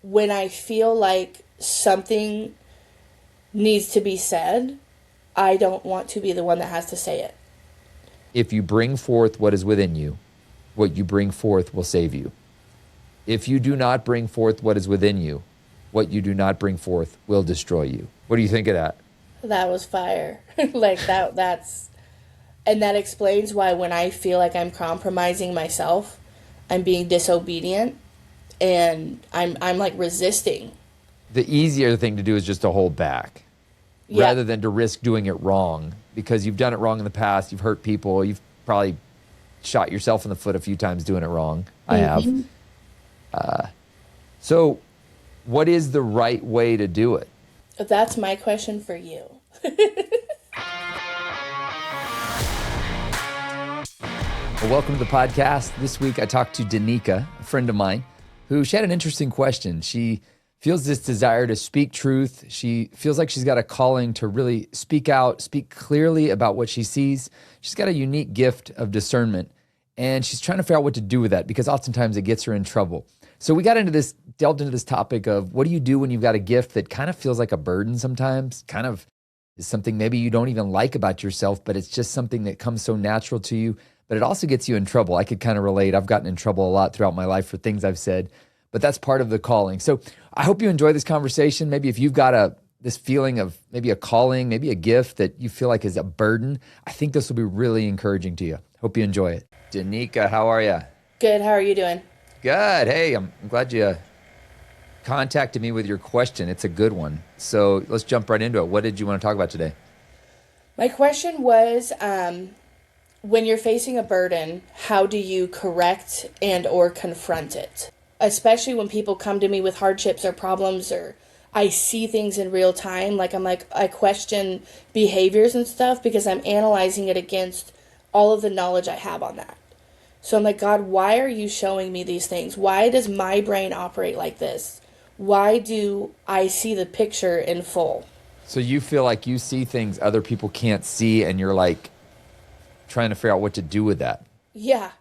when I feel like something needs to be said, I don't want to be the one that has to say it. If you bring forth what is within you, what you bring forth will save you. If you do not bring forth what is within you, what you do not bring forth will destroy you. What do you think of that? That was fire. Like and that explains why when I feel like I'm compromising myself, I'm being disobedient and I'm like resisting. The easier thing to do is just to hold back rather than to risk doing it wrong, because you've done it wrong in the past. You've hurt people. You've probably shot yourself in the foot a few times doing it wrong. I have. So what is the right way to do it? That's my question for you. Well, welcome to the podcast. This week I talked to Danica, a friend of mine, who she had an interesting question. She feels this desire to speak truth. She feels like she's got a calling to really speak out, speak clearly about what she sees. She's got a unique gift of discernment, and she's trying to figure out what to do with that because oftentimes it gets her in trouble. So we delved into this topic of what do you do when you've got a gift that kind of feels like a burden sometimes, kind of is something maybe you don't even like about yourself, but it's just something that comes so natural to you, but it also gets you in trouble. I could kind of relate. I've gotten in trouble a lot throughout my life for things I've said, but that's part of the calling. So I hope you enjoy this conversation. Maybe if you've got this feeling of maybe a calling, maybe a gift that you feel like is a burden, I think this will be really encouraging to you. Hope you enjoy it. Danica, how are you? Good. How are you doing? Good. Hey, I'm glad you contacted me with your question. It's a good one. So let's jump right into it. What did you want to talk about today? My question was, when you're facing a burden, how do you correct and or confront it? Especially when people come to me with hardships or problems, or I see things in real time. I question behaviors and stuff because I'm analyzing it against all of the knowledge I have on that. So I'm like, God, why are you showing me these things? Why does my brain operate like this? Why do I see the picture in full? So you feel like you see things other people can't see, and you're like trying to figure out what to do with that. Yeah.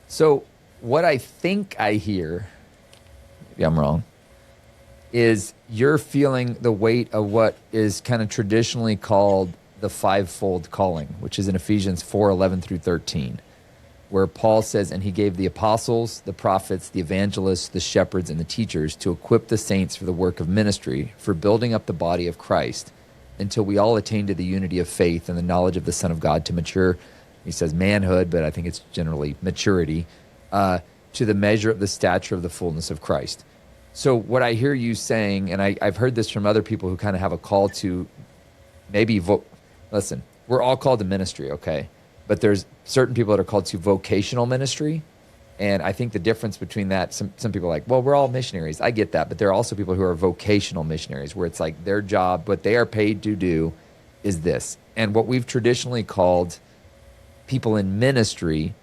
So what I think I hear, maybe I'm wrong, is you're feeling the weight of what is kind of traditionally called the fivefold calling, which is in Ephesians 4:11 through 13. Where Paul says, and he gave the apostles, the prophets, the evangelists, the shepherds, and the teachers to equip the saints for the work of ministry, for building up the body of Christ, until we all attain to the unity of faith and the knowledge of the Son of God, to mature, he says manhood, but I think it's generally maturity, to the measure of the stature of the fullness of Christ. So what I hear you saying, and I've heard this from other people who kind of have a call to maybe listen, we're all called to ministry, okay? But there's certain people that are called to vocational ministry. And I think the difference between that, some people are like, well, we're all missionaries. I get that. But there are also people who are vocational missionaries, where it's like their job, what they are paid to do is this. And what we've traditionally called people in ministry,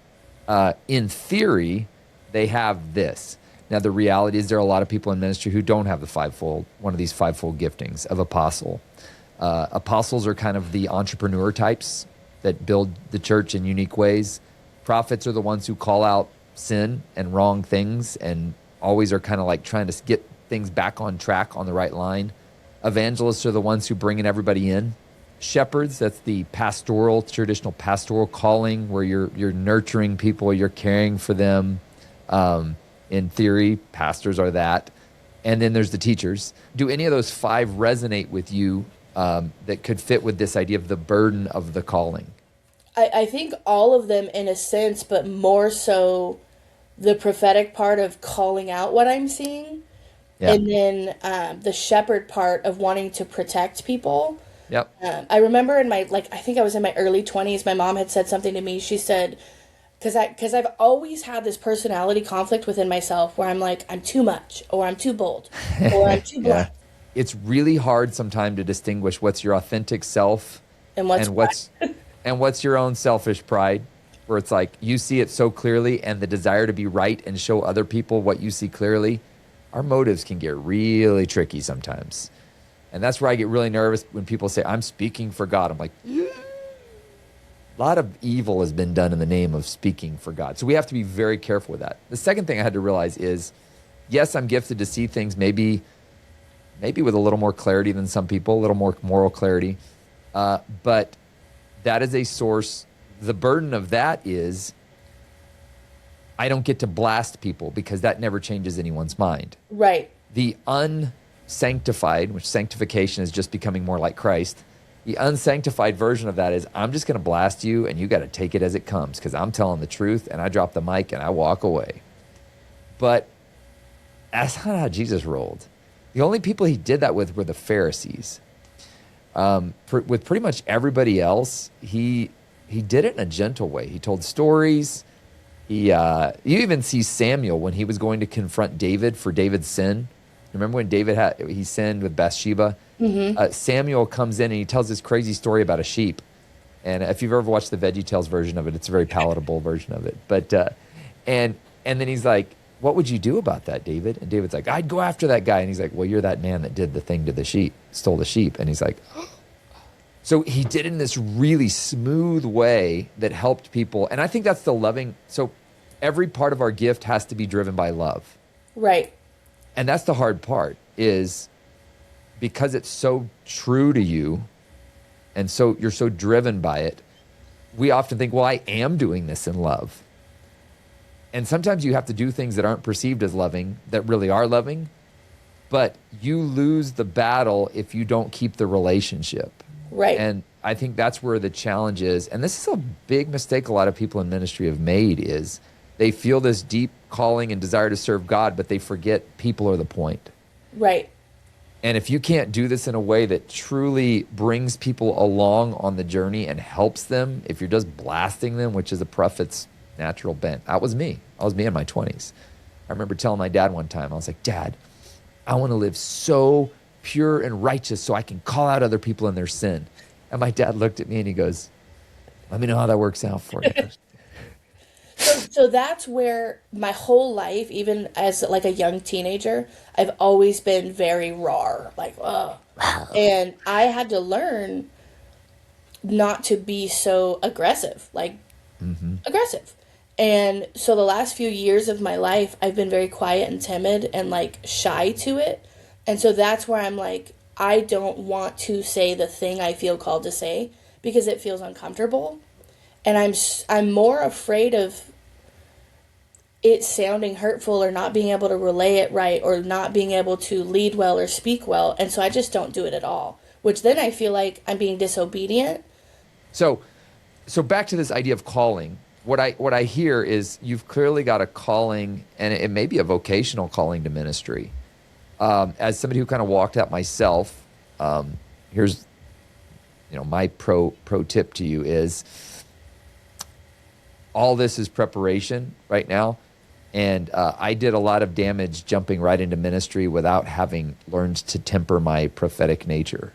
in theory, they have this. Now, the reality is there are a lot of people in ministry who don't have one of these fivefold giftings of apostle. Apostles are kind of the entrepreneur types that build the church in unique ways. Prophets are the ones who call out sin and wrong things and always are kind of like trying to get things back on track, on the right line. Evangelists are the ones who bring everybody in. Shepherds, that's the traditional pastoral calling, where you're nurturing people, you're caring for them. In theory, pastors are that. And then there's the teachers. Do any of those five resonate with you that could fit with this idea of the burden of the calling? I think all of them in a sense, but more so the prophetic part of calling out what I'm seeing. Yeah. And then the shepherd part of wanting to protect people. Yep. I remember I think I was in my early 20s, my mom had said something to me. She said, because I've always had this personality conflict within myself where I'm like, I'm too much, or I'm too bold, or I'm too blunt. Yeah. It's really hard sometimes to distinguish what's your authentic self and what's your own selfish pride, where it's like you see it so clearly, and the desire to be right and show other people what you see clearly. Our motives can get really tricky sometimes. And that's where I get really nervous when people say, I'm speaking for God. I'm like, yeah. A lot of evil has been done in the name of speaking for God. So we have to be very careful with that. The second thing I had to realize is Yes, I'm gifted to see things maybe with a little more clarity than some people, a little more moral clarity. But that is a source. The burden of that is I don't get to blast people because that never changes anyone's mind. Right. The unsanctified, which sanctification is just becoming more like Christ, the unsanctified version of that is I'm just going to blast you and you got to take it as it comes because I'm telling the truth, and I drop the mic and I walk away. But that's not how Jesus rolled. The only people he did that with were the Pharisees. With pretty much everybody else, he did it in a gentle way. He told stories. You even see Samuel when he was going to confront David for David's sin. Remember when he sinned with Bathsheba? Mm-hmm. Samuel comes in and he tells this crazy story about a sheep. And if you've ever watched the VeggieTales version of it, it's a very palatable version of it. But and then he's like, "What would you do about that, David?" And David's like, "I'd go after that guy." And he's like, "Well, you're that man that did the thing to the sheep, stole the sheep." And he's like, so he did it in this really smooth way that helped people. And I think that's the loving. So every part of our gift has to be driven by love. Right. And that's the hard part, is because it's so true to you and so you're so driven by it, we often think, well, I am doing this in love. And sometimes you have to do things that aren't perceived as loving that really are loving, but you lose the battle if you don't keep the relationship. Right. And I think that's where the challenge is. And this is a big mistake a lot of people in ministry have made, is they feel this deep calling and desire to serve God, but they forget people are the point. Right. And if you can't do this in a way that truly brings people along on the journey and helps them, if you're just blasting them, which is a prophet's natural bent. That was me. I was me in my 20s. I remember telling my dad one time, I was like, "Dad, I want to live so pure and righteous so I can call out other people in their sin." And my dad looked at me and he goes, "Let me know how that works out for you." So that's where my whole life, even as like a young teenager, I've always been very raw, like, ugh. And I had to learn not to be so aggressive, like aggressive. And so the last few years of my life, I've been very quiet and timid and like shy to it. And so that's where I'm like, I don't want to say the thing I feel called to say because it feels uncomfortable. And I'm more afraid of it sounding hurtful or not being able to relay it right or not being able to lead well or speak well. And so I just don't do it at all, which then I feel like I'm being disobedient. So back to this idea of calling. What I hear is you've clearly got a calling, and it may be a vocational calling to ministry. As somebody who kind of walked out myself, here's my pro tip to you is all this is preparation right now. And I did a lot of damage jumping right into ministry without having learned to temper my prophetic nature.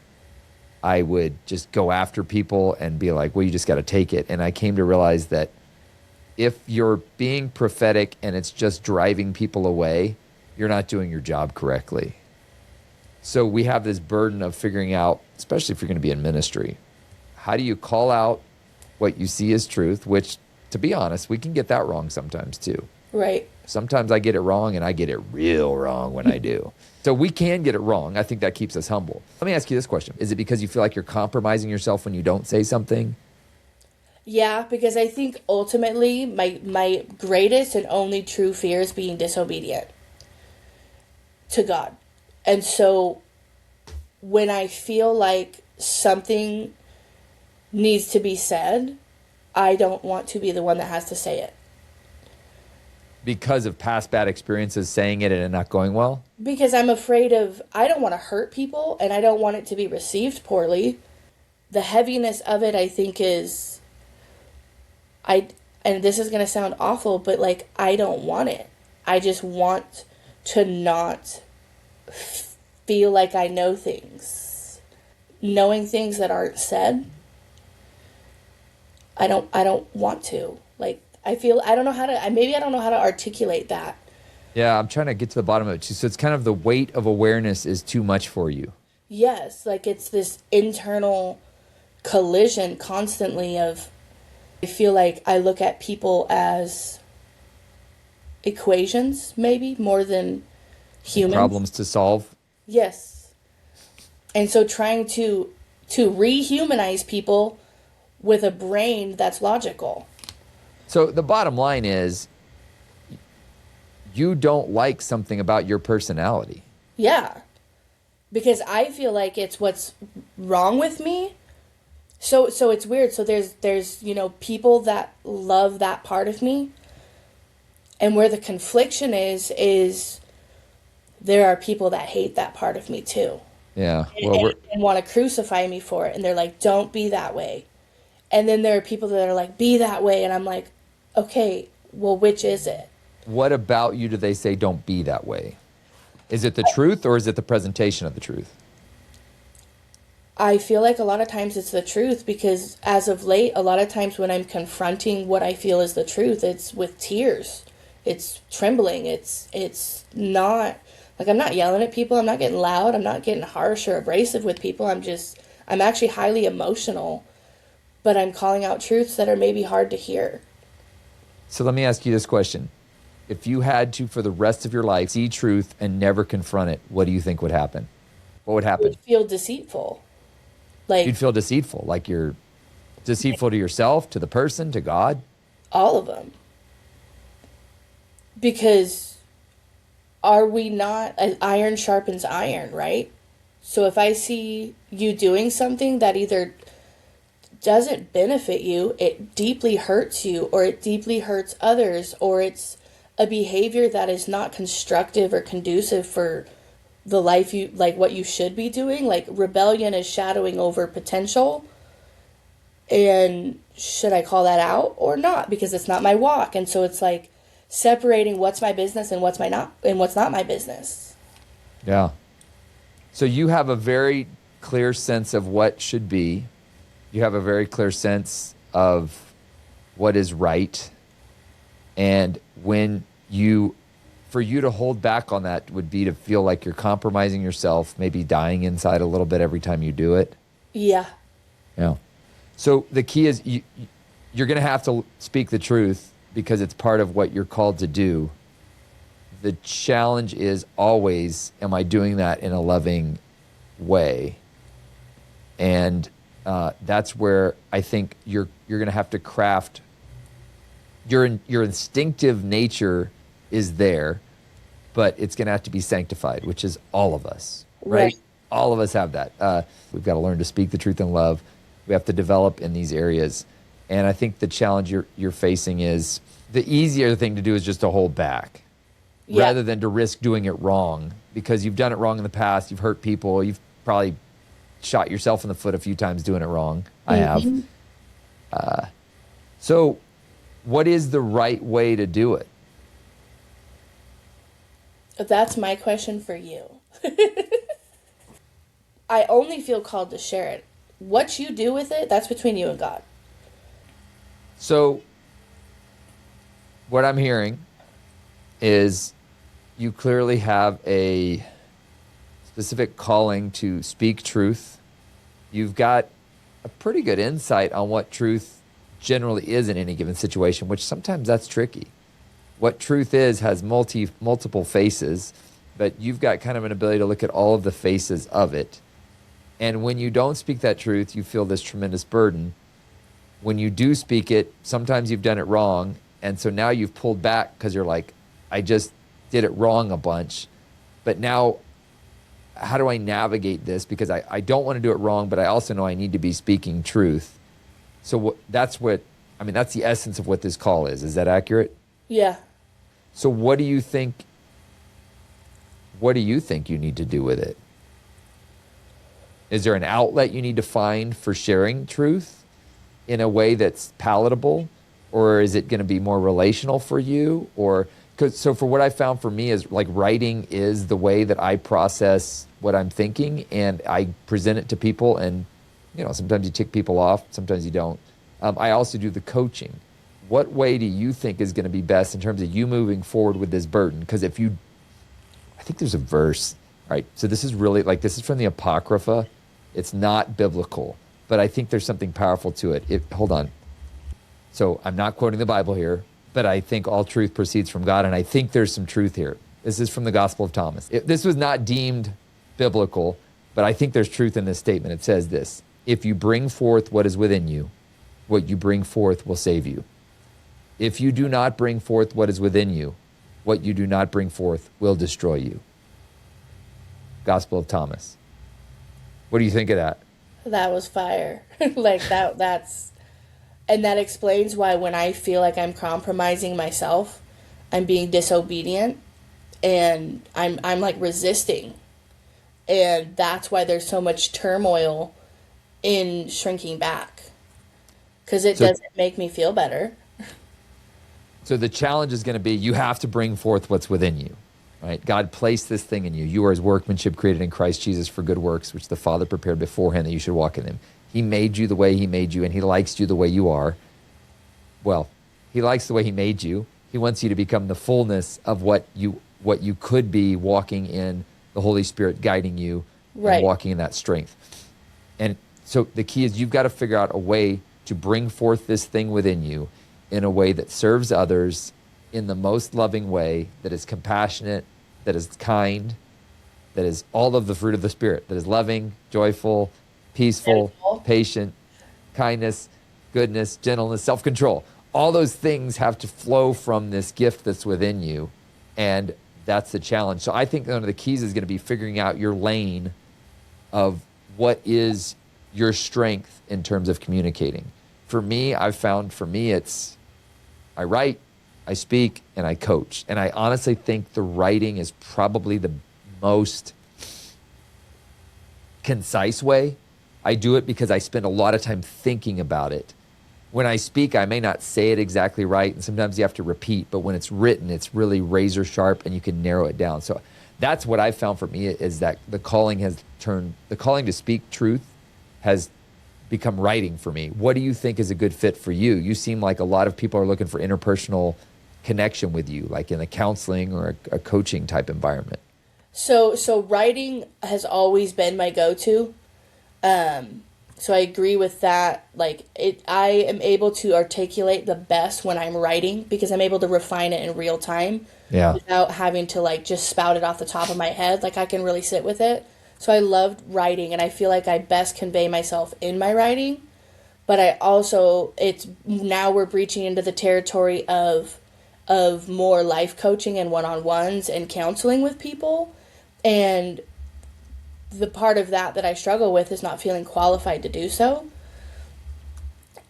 I would just go after people and be like, well, you just got to take it. And I came to realize that if you're being prophetic and it's just driving people away, you're not doing your job correctly. So we have this burden of figuring out, especially if you're going to be in ministry, how do you call out what you see as truth, which, to be honest, we can get that wrong sometimes too. Right. Sometimes I get it wrong, and I get it real wrong when I do. So we can get it wrong. I think that keeps us humble. Let me ask you this question. Is it because you feel like you're compromising yourself when you don't say something? Yeah, because I think ultimately my greatest and only true fear is being disobedient to God. And so when I feel like something needs to be said, I don't want to be the one that has to say it. Because of past bad experiences saying it and it not going well? Because I'm afraid I don't want to hurt people and I don't want it to be received poorly. The heaviness of it, I think, is, and this is going to sound awful, but like, I don't want it. I just want to not feel like I know things. Knowing things that aren't said, I don't want to. Like, I don't know how to articulate that. Yeah, I'm trying to get to the bottom of it. So it's kind of the weight of awareness is too much for you. Yes, like it's this internal collision constantly of, I feel like I look at people as equations, maybe, more than humans. Problems to solve. Yes. And so trying to rehumanize people with a brain that's logical. So the bottom line is you don't like something about your personality. Yeah. Because I feel like it's what's wrong with me. So it's weird. So there's people that love that part of me. And where the confliction is there are people that hate that part of me too. Yeah. And, Well, and want to crucify me for it. And they're like, don't be that way. And then there are people that are like, be that way. And I'm like, okay, well, which is it? what about you do they say don't be that way? Is it the truth or is it the presentation of the truth? I feel like a lot of times it's the truth because as of late, a lot of times when I'm confronting what I feel is the truth, it's with tears. It's trembling. It's not like I'm not yelling at people. I'm not getting loud. I'm not getting harsh or abrasive with people. I'm actually highly emotional, but I'm calling out truths that are maybe hard to hear. So let me ask you this question. If you had to, for the rest of your life, see truth and never confront it, what do you think would happen? What would I happen? would feel deceitful. Like You'd feel deceitful, like you're deceitful to yourself, to the person, to God? all of them. Because are we not, iron sharpens iron, right? So if I see you doing something that either doesn't benefit you, it deeply hurts you, or it deeply hurts others, or it's a behavior that is not constructive or conducive for the life you, like what you should be doing, like rebellion is shadowing over potential. And should I call that out or not? Because it's not my walk. And so it's like separating what's my business and what's not my business. Yeah. So you have a very clear sense of what should be. You have a very clear sense of what is right. And for you to hold back on that would be to feel like you're compromising yourself, maybe dying inside a little bit every time you do it. Yeah. Yeah. So the key is you're going to have to speak the truth because it's part of what you're called to do. The challenge is always, am I doing that in a loving way? And that's where I think you're going to have to craft. Your instinctive nature is there, but it's going to have to be sanctified, which is all of us, right? All of us have that. We've got to learn to speak the truth in love. We have to develop in these areas. And I think the challenge you're facing is the easier thing to do is just to hold back rather than to risk doing it wrong, because you've done it wrong in the past. You've hurt people. You've probably shot yourself in the foot a few times doing it wrong. I have. So what is the right way to do it? That's my question for you. I only feel called to share it. What you do with it, that's between you and God. So what I'm hearing is you clearly have a specific calling to speak truth. You've got a pretty good insight on what truth generally is in any given situation, which sometimes that's tricky. What truth is has multiple faces, but you've got kind of an ability to look at all of the faces of it. And when you don't speak that truth, you feel this tremendous burden. When you do speak it, sometimes you've done it wrong. And so now you've pulled back because you're like, I just did it wrong a bunch. But now, how do I navigate this? Because I don't want to do it wrong, but I also know I need to be speaking truth. So that's the essence of what this call is. Is that accurate? Yeah. So what do you think you need to do with it? Is there an outlet you need to find for sharing truth in a way that's palatable? Or is it going to be more relational for you? So for what I found for me is like writing is the way that I process what I'm thinking and I present it to people, and sometimes you tick people off, sometimes you don't. I also do the coaching. What way do you think is going to be best in terms of you moving forward with this burden? Because I think there's a verse, right? So this is from the Apocrypha. It's not biblical, but I think there's something powerful to it. Hold on. So I'm not quoting the Bible here, but I think all truth proceeds from God, and I think there's some truth here. This is from the Gospel of Thomas. This was not deemed biblical, but I think there's truth in this statement. It says this: if you bring forth what is within you, what you bring forth will save you. If you do not bring forth what is within you, what you do not bring forth will destroy you. Gospel of Thomas. What do you think of that? That was fire. Like that's and that explains why when I feel like I'm compromising myself, I'm being disobedient and I'm like resisting. And that's why there's so much turmoil in shrinking back. Cuz it doesn't make me feel better. So the challenge is going to be you have to bring forth what's within you. Right? God placed this thing in you. You are his workmanship created in Christ Jesus for good works, which the Father prepared beforehand that you should walk in them. He made you the way he made you, and he likes you the way you are. Well, he likes the way he made you. He wants you to become the fullness of what you could be, walking in the Holy Spirit guiding you, right, and walking in that strength. And so the key is you've got to figure out a way to bring forth this thing within you in a way that serves others in the most loving way, that is compassionate, that is kind, that is all of the fruit of the Spirit, that is loving, joyful, peaceful, patient, kindness, goodness, gentleness, self-control. All those things have to flow from this gift that's within you, and that's the challenge. So I think one of the keys is going to be figuring out your lane of what is your strength in terms of communicating. For me, I've found it's I write, I speak, and I coach. And I honestly think the writing is probably the most concise way. I do it because I spend a lot of time thinking about it. When I speak, I may not say it exactly right, and sometimes you have to repeat, but when it's written, it's really razor sharp and you can narrow it down. So that's what I found for me, is that the calling to speak truth has become writing for me. What do you think is a good fit for you? You seem like a lot of people are looking for interpersonal connection with you, like in a counseling or a coaching type environment. So writing has always been my go-to. So I agree with that. Like I am able to articulate the best when I'm writing because I'm able to refine it in real time. Yeah. Without having to like just spout it off the top of my head. Like I can really sit with it. So I loved writing, and I feel like I best convey myself in my writing. But I also, now we're breaching into the territory of more life coaching and one-on-ones and counseling with people. And the part of that I struggle with is not feeling qualified to do so.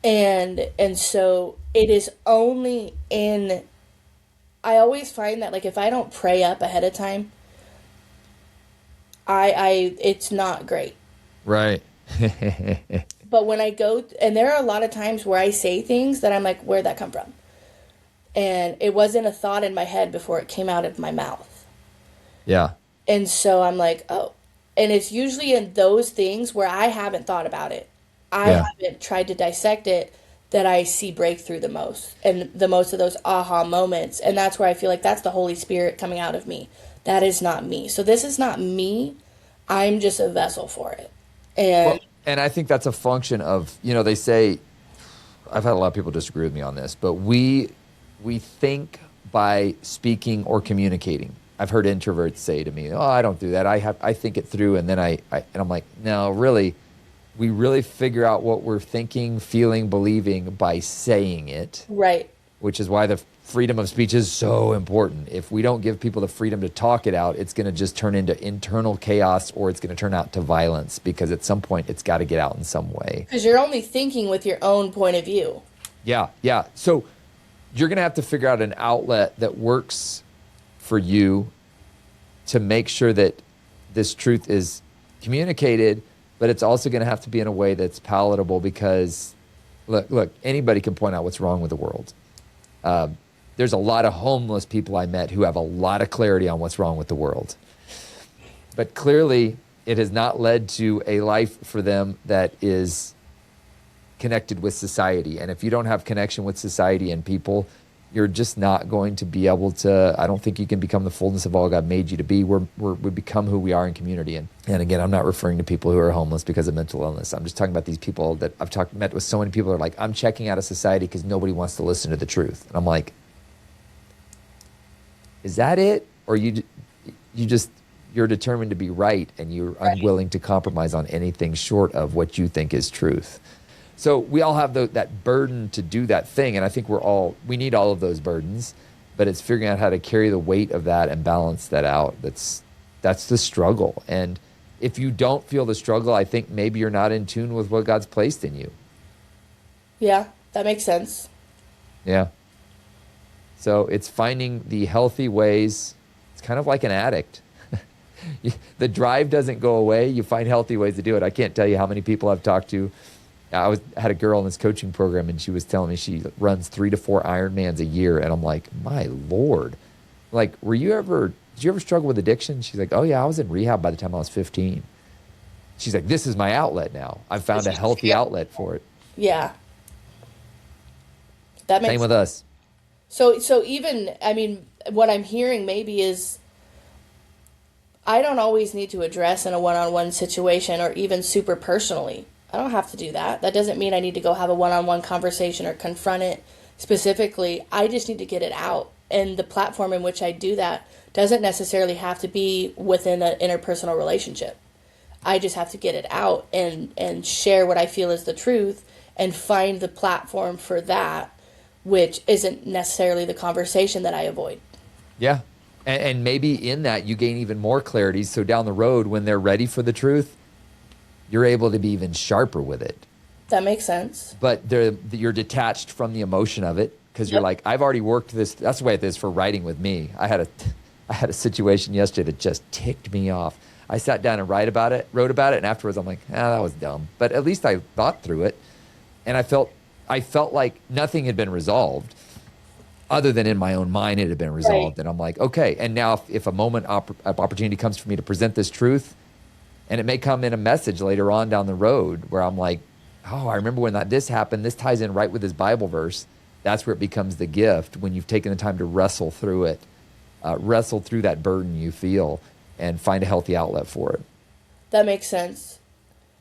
And so it is only I always find that like if I don't pray up ahead of time, it's not great. Right. But when I go, and there are a lot of times where I say things that I'm like, where'd that come from? And it wasn't a thought in my head before it came out of my mouth. Yeah. And so I'm like, oh. And it's usually in those things where I haven't thought about it. I haven't tried to dissect it, that I see breakthrough the most. And the most of those aha moments. And that's where I feel like that's the Holy Spirit coming out of me. That is not me. So this is not me. I'm just a vessel for it. And I think that's a function of, they say, I've had a lot of people disagree with me on this, but we think by speaking or communicating. I've heard introverts say to me, "Oh, I don't do that. I think it through," and then and I'm like, "No, really, we really figure out what we're thinking, feeling, believing by saying it." Right. Which is why the freedom of speech is so important. If we don't give people the freedom to talk it out, it's going to just turn into internal chaos, or it's going to turn out to violence, because at some point it's got to get out in some way. Because you're only thinking with your own point of view. Yeah. So you're going to have to figure out an outlet that works for you to make sure that this truth is communicated, but it's also going to have to be in a way that's palatable, because look, anybody can point out what's wrong with the world. There's a lot of homeless people I met who have a lot of clarity on what's wrong with the world. But clearly, it has not led to a life for them that is connected with society. And if you don't have connection with society and people, you're just not going to be able to, I don't think you can become the fullness of all God made you to be. We become who we are in community. And again, I'm not referring to people who are homeless because of mental illness. I'm just talking about these people that met with so many people who are like, I'm checking out of society because nobody wants to listen to the truth. And I'm like, is that it? or you're determined to be right, and you're Right. unwilling to compromise on anything short of what you think is truth. So we all have that burden to do that thing, and I think we need all of those burdens, but it's figuring out how to carry the weight of that and balance that out. That's the struggle. And if you don't feel the struggle, I think maybe you're not in tune with what God's placed in you. Yeah, that makes sense. Yeah. So it's finding the healthy ways. It's kind of like an addict. The drive doesn't go away. You find healthy ways to do it. I can't tell you how many people I've talked to. Had a girl in this coaching program, and she was telling me she runs 3 to 4 Ironmans a year, and I'm like, my Lord, like, did you ever struggle with addiction? She's like, oh yeah, I was in rehab by the time I was 15. She's like, this is my outlet now. I've found a healthy outlet for it. Yeah. That makes Same with us. So even, I mean, what I'm hearing maybe is I don't always need to address in a one-on-one situation or even super personally. I don't have to do that. That doesn't mean I need to go have a one-on-one conversation or confront it specifically. I just need to get it out. And the platform in which I do that doesn't necessarily have to be within an interpersonal relationship. I just have to get it out and share what I feel is the truth and find the platform for that, which isn't necessarily the conversation that I avoid. Yeah. And maybe in that you gain even more clarity. So down the road, when they're ready for the truth, you're able to be even sharper with it. That makes sense. But you're detached from the emotion of it, because you're like, I've already worked this. That's the way it is for writing with me. I had a situation yesterday that just ticked me off. I sat down and wrote about it, and afterwards I'm like, that was dumb. But at least I thought through it, and I felt like nothing had been resolved, other than in my own mind it had been resolved. Right. And I'm like, okay. And now if a opportunity comes for me to present this truth, and it may come in a message later on down the road where I'm like, oh, I remember when this happened. This ties in right with this Bible verse. That's where it becomes the gift, when you've taken the time to wrestle through it, wrestle through that burden you feel, and find a healthy outlet for it. That makes sense.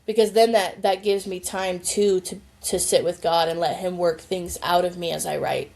Because then that gives me time to sit with God and let him work things out of me as I write.